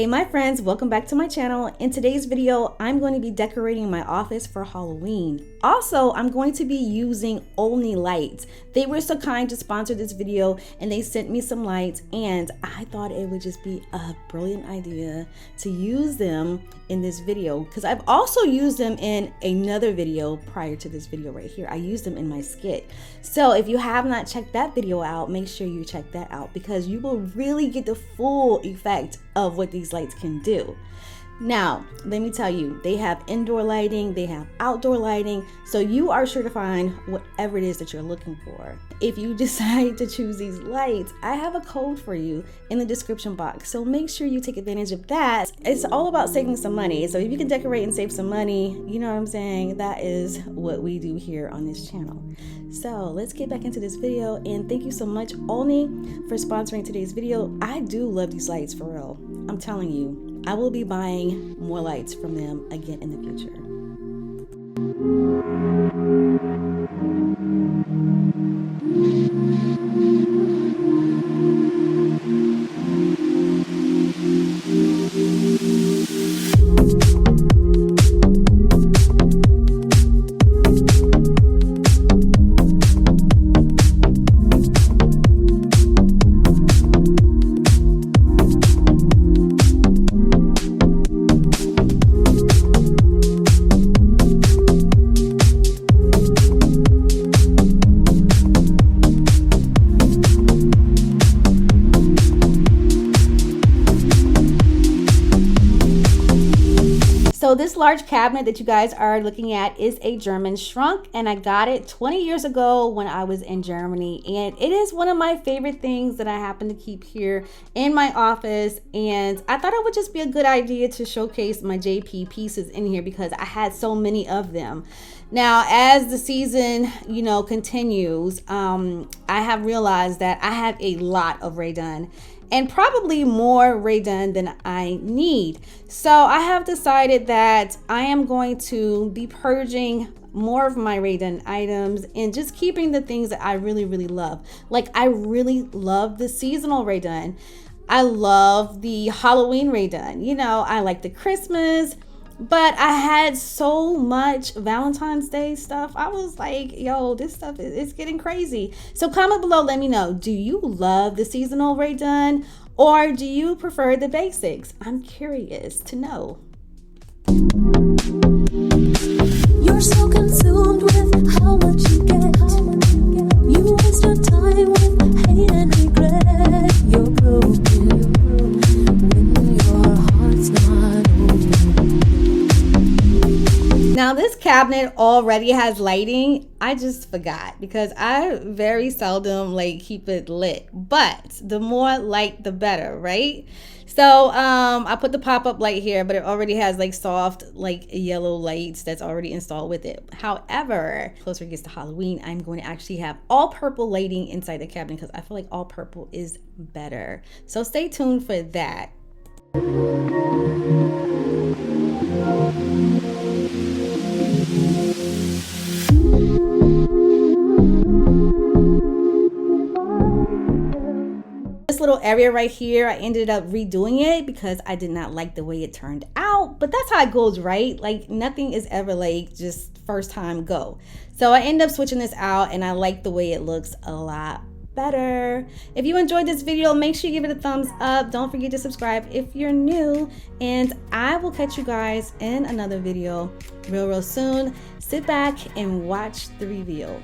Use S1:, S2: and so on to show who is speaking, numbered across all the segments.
S1: Hey my friends, welcome back to my channel. In today's video, I'm going to be decorating my office for Halloween. Also, I'm going to be using Olney lights. They were so kind to sponsor this video and they sent me some lights, and I thought it would just be a brilliant idea to use them in this video because I've also used them in another video prior to this video right here. I used them in my skit. So if you have not checked that video out, make sure you check that out because you will really get the full effect of what these lights can do. Now, let me tell you, they have indoor lighting, they have outdoor lighting, so you are sure to find whatever it is that you're looking for. If you decide to choose these lights, I have a code for you in the description box, so make sure you take advantage of that. It's all about saving some money, so if you can decorate and save some money, you know what I'm saying, that is what we do here on this channel. So let's get back into this video, and thank you so much, Olney, for sponsoring today's video. I do love these lights, for real. I'm telling you. I will be buying more lights from them again in the future. So this large cabinet that you guys are looking at is a German shrunk, and I got it 20 years ago when I was in Germany, and it is one of my favorite things that I happen to keep here in my office, and I thought it would just be a good idea to showcase my JP pieces in here because I had so many of them. Now, as the season, continues, I have realized that I have a lot of Rae Dunn and probably more Rae Dunn than I need. So I have decided that I am going to be purging more of my Rae Dunn items and just keeping the things that I really, really love. Like, I really love the seasonal Rae Dunn. I love the Halloween Rae Dunn. I like the Christmas. But I had so much Valentine's Day stuff. I was like, yo, this stuff is getting crazy. So comment below, let me know. Do you love the seasonal Rae Dunn or do you prefer the basics? I'm curious to know.
S2: You're so consumed with how much you get. You waste your time with hate and regret. You're broken when your heart's not open.
S1: Now this cabinet already has lighting. I just forgot because I very seldom keep it lit, but the more light the better, right? So I put the pop-up light here, but it already has soft yellow lights that's already installed with it. However, closer it gets to Halloween, I'm going to actually have all purple lighting inside the cabinet because I feel like all purple is better. So stay tuned for that. This little area right here, I ended up redoing it because I did not like the way it turned out, but that's how it goes, right? Nothing is ever just first time go. So I end up switching this out and I like the way it looks a lot better. If you enjoyed this video, make sure you give it a thumbs up. Don't forget to subscribe if you're new, and I will catch you guys in another video real soon. Sit back and watch the reveal.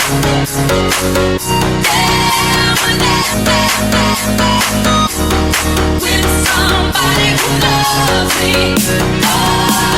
S2: With somebody who loves me. Oh,